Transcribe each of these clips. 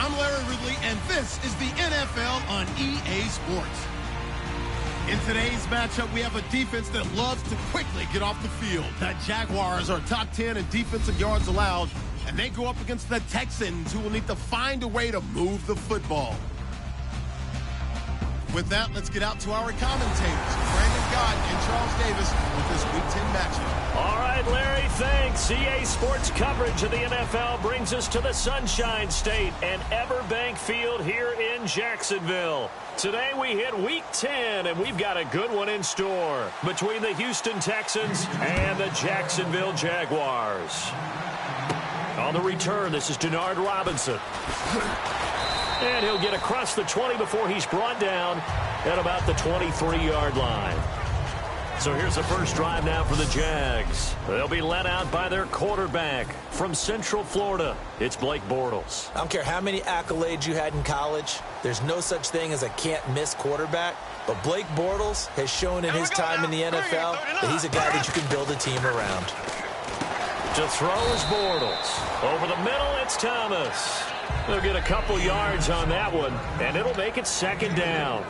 I'm Larry Ridley, and this is the NFL on EA Sports. In today's matchup, we have a defense that loves to quickly get off the field. The Jaguars are top 10 in defensive yards allowed, and they go up against the Texans, who will need to find a way to move the football. With that, let's get out to our commentators, Brandon Gott and Charles Davis, with this Week 10 matchup. All right, Larry, thanks. EA Sports coverage of the NFL brings us to the Sunshine State and Everbank Field here in Jacksonville. Today we hit Week 10, and we've got a good one in store between the Houston Texans and the Jacksonville Jaguars. On the return, this is Denard Robinson. And he'll get across the 20 before he's brought down at about the 23-yard line. So here's the first drive now for the Jags. They'll be led out by their quarterback from Central Florida. It's Blake Bortles. I don't care how many accolades you had in college. There's no such thing as a can't-miss quarterback. But Blake Bortles has shown in his time in the NFL that he's a guy that you can build a team around. To throw is Bortles. Over the middle, it's Thomas. They'll get a couple yards on that one, and it'll make it second down.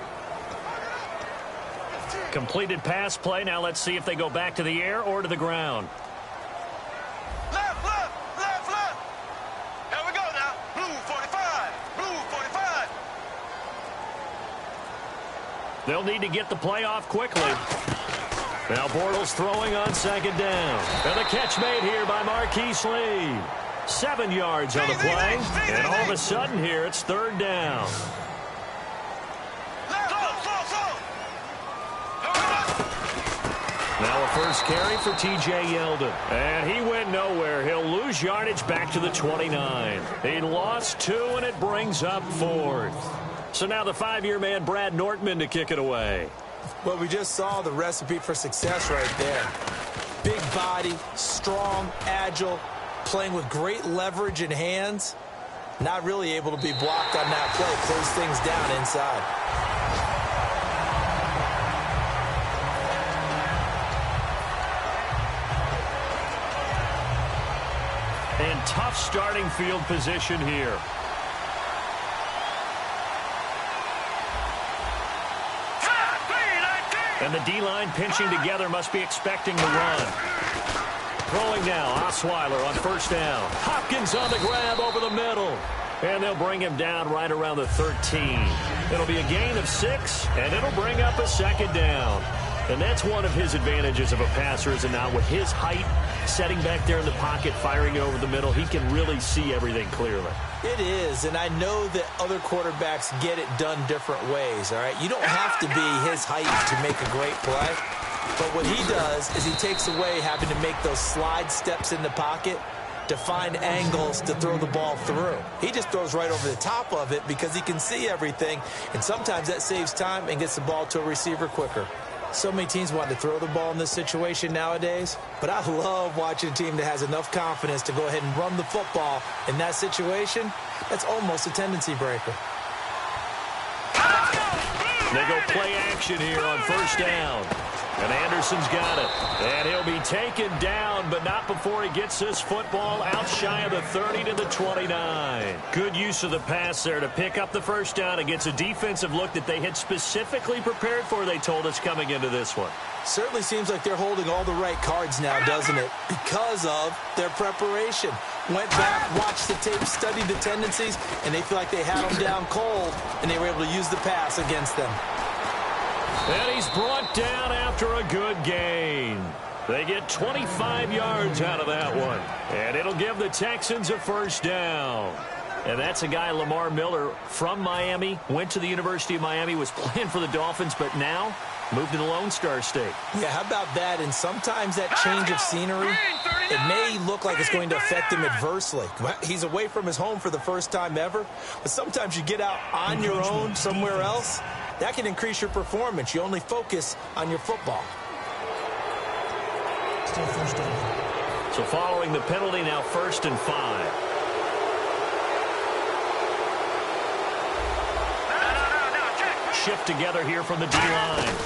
Completed pass play. Now let's see if they go back to the air or to the ground. Left, left, left, left. Here we go now. Blue 45. Blue 45. They'll need to get the play off quickly. Now Bortles throwing on second down. And the catch made here by Marquise Lee. 7 yards on the play. And all of a sudden here, it's third down. Now a first carry for T.J. Yeldon. And he went nowhere. He'll lose yardage back to the 29. He lost 2, and it brings up 4th. So now the 5-year man, Brad Nortman, to kick it away. Well, we just saw the recipe for success right there. Big body, strong, agile, playing with great leverage in hands. Not really able to be blocked on that play. Close things down inside. And tough starting field position here. And the D-line pinching together must be expecting the run. Throwing now, Osweiler on first down. Hopkins on the grab over the middle. And they'll bring him down right around the 13. It'll be a gain of 6, and it'll bring up a second down. And that's one of his advantages of a passer, is it not? With his height, setting back there in the pocket, firing over the middle, he can really see everything clearly. It is, and I know that other quarterbacks get it done different ways, all right? You don't have to be his height to make a great play. But what he does is he takes away having to make those slide steps in the pocket to find angles to throw the ball through. He just throws right over the top of it because he can see everything, and sometimes that saves time and gets the ball to a receiver quicker. So many teams want to throw the ball in this situation nowadays, but I love watching a team that has enough confidence to go ahead and run the football in that situation. That's almost a tendency breaker. They go play action here on first down. And Anderson's got it. And he'll be taken down, but not before he gets this football out shy of the 30 to the 29. Good use of the pass there to pick up the first down against a defensive look that they had specifically prepared for, they told us, coming into this one. Certainly seems like they're holding all the right cards now, doesn't it? Because of their preparation. Went back, watched the tape, studied the tendencies, and they feel like they had them down cold, and they were able to use the pass against them. And he's brought down after a good gain. They get 25 yards out of that one. And it'll give the Texans a first down. And that's a guy, Lamar Miller, from Miami, went to the University of Miami, was playing for the Dolphins, but now moved to the Lone Star State. Yeah, how about that? And sometimes that change of scenery, it may look like it's going to affect him adversely. He's away from his home for the first time ever, but sometimes you get out on your own somewhere else, that can increase your performance. You only focus on your football. Still first down. So following the penalty, now 1st and 5. Shift together here from the D-line.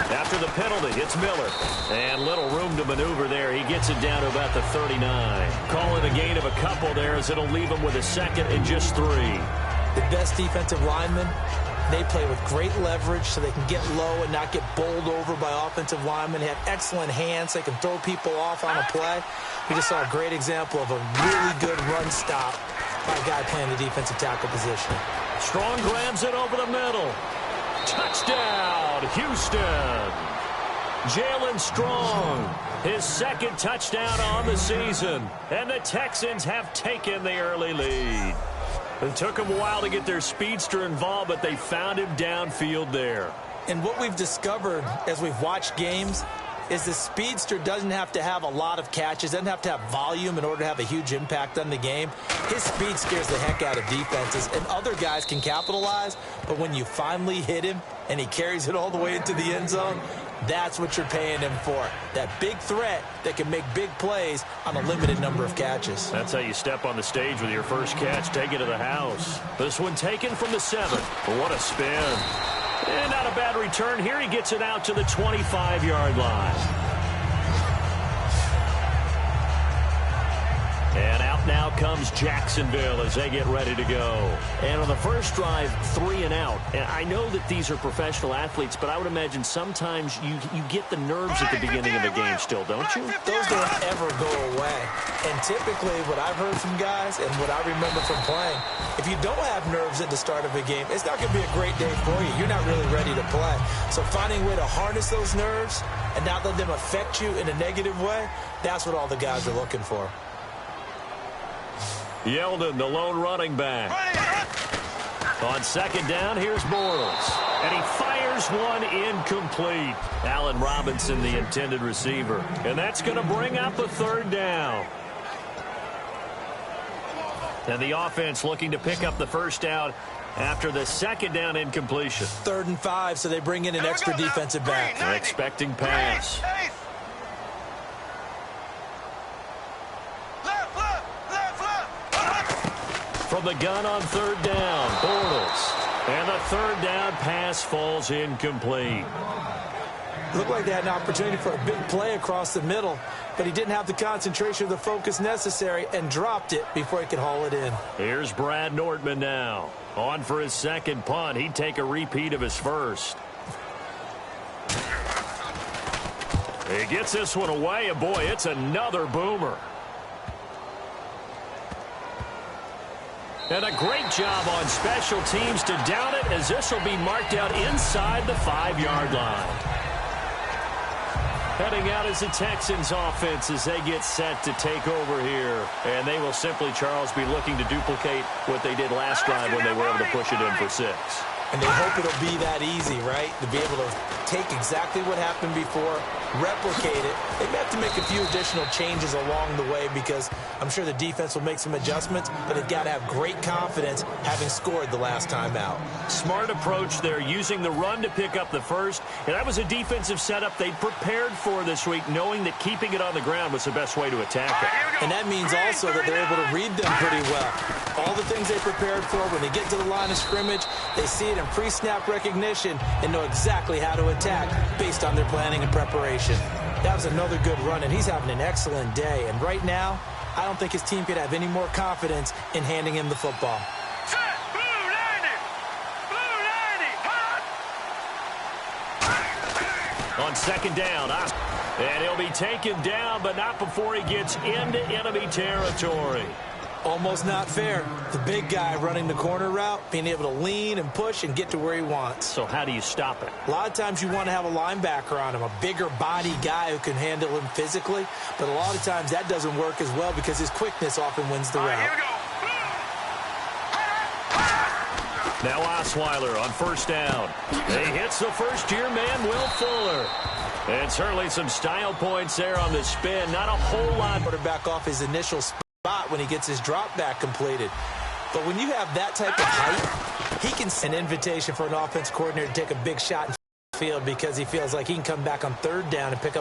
After the penalty, it's Miller. And little room to maneuver there. He gets it down to about the 39. Call it a gain of a couple there, as it'll leave him with a 2nd and just 3. The best defensive linemen, they play with great leverage so they can get low and not get bowled over by offensive linemen. They have excellent hands. They can throw people off on a play. We just saw a great example of a really good run stop by a guy playing the defensive tackle position. Strong grabs it over the middle. Touchdown, Houston. Jalen Strong, his second touchdown on the season. And the Texans have taken the early lead. It took them a while to get their speedster involved, but they found him downfield there. And what we've discovered as we've watched games is the speedster doesn't have to have a lot of catches, doesn't have to have volume in order to have a huge impact on the game. His speed scares the heck out of defenses, and other guys can capitalize, but when you finally hit him and he carries it all the way into the end zone, that's what you're paying him for. That big threat that can make big plays on a limited number of catches. That's how you step on the stage with your first catch. Take it to the house. This one taken from the 7. What a spin. And not a bad return. Here he gets it out to the 25-yard line. And out now comes Jacksonville as they get ready to go. And on the first drive, 3 and out. And I know that these are professional athletes, but I would imagine sometimes you get the nerves at the beginning of the game still, don't you? Those don't ever go away. And typically what I've heard from guys and what I remember from playing, if you don't have nerves at the start of a game, it's not going to be a great day for you. You're not really ready to play. So finding a way to harness those nerves and not let them affect you in a negative way, that's what all the guys are looking for. Yeldon, the lone running back. On second down, here's Bortles. And he fires one incomplete. Allen Robinson, the intended receiver. And that's going to bring up a third down. And the offense looking to pick up the first down after the second down incompletion. 3rd and 5, so they bring in an extra defensive back. They're expecting pass. From the gun on 3rd down, Bortles. And the 3rd down pass falls incomplete. Looked like they had an opportunity for a big play across the middle, but he didn't have the concentration or the focus necessary and dropped it before he could haul it in. Here's Brad Nordman now. On for his second punt. He'd take a repeat of his first. He gets this one away, and boy, it's another boomer. And a great job on special teams to down it, as this will be marked out inside the 5-yard line. Heading out is the Texans offense as they get set to take over here. And they will simply, Charles, be looking to duplicate what they did last drive when they were able to push it in for 6. And they hope it'll be that easy, right? To be able to take exactly what happened before, replicate it. They may have to make a few additional changes along the way because I'm sure the defense will make some adjustments, but they've got to have great confidence having scored the last time out. Smart approach there, using the run to pick up the first. And that was a defensive setup they prepared for this week, knowing that keeping it on the ground was the best way to attack it. And that means also that they're able to read them pretty well. All the things they prepared for, when they get to the line of scrimmage, they see it in pre-snap recognition and know exactly how to attack based on their planning and preparation. That was another good run, and he's having an excellent day. And right now, I don't think his team could have any more confidence in handing him the football. On second down, and he'll be taken down, but not before he gets into enemy territory. Almost not fair. The big guy running the corner route, being able to lean and push and get to where he wants. So how do you stop it? A lot of times you want to have a linebacker on him, a bigger body guy who can handle him physically. But a lot of times that doesn't work as well because his quickness often wins the route. Now Osweiler on first down. He hits the first-year man, Will Fuller. And certainly some style points there on the spin. Not a whole lot. Quarterback off his initial spot when he gets his drop back completed. But when you have that type of height, he can send an invitation for an offense coordinator to take a big shot in the field because he feels like he can come back on 3rd down and pick up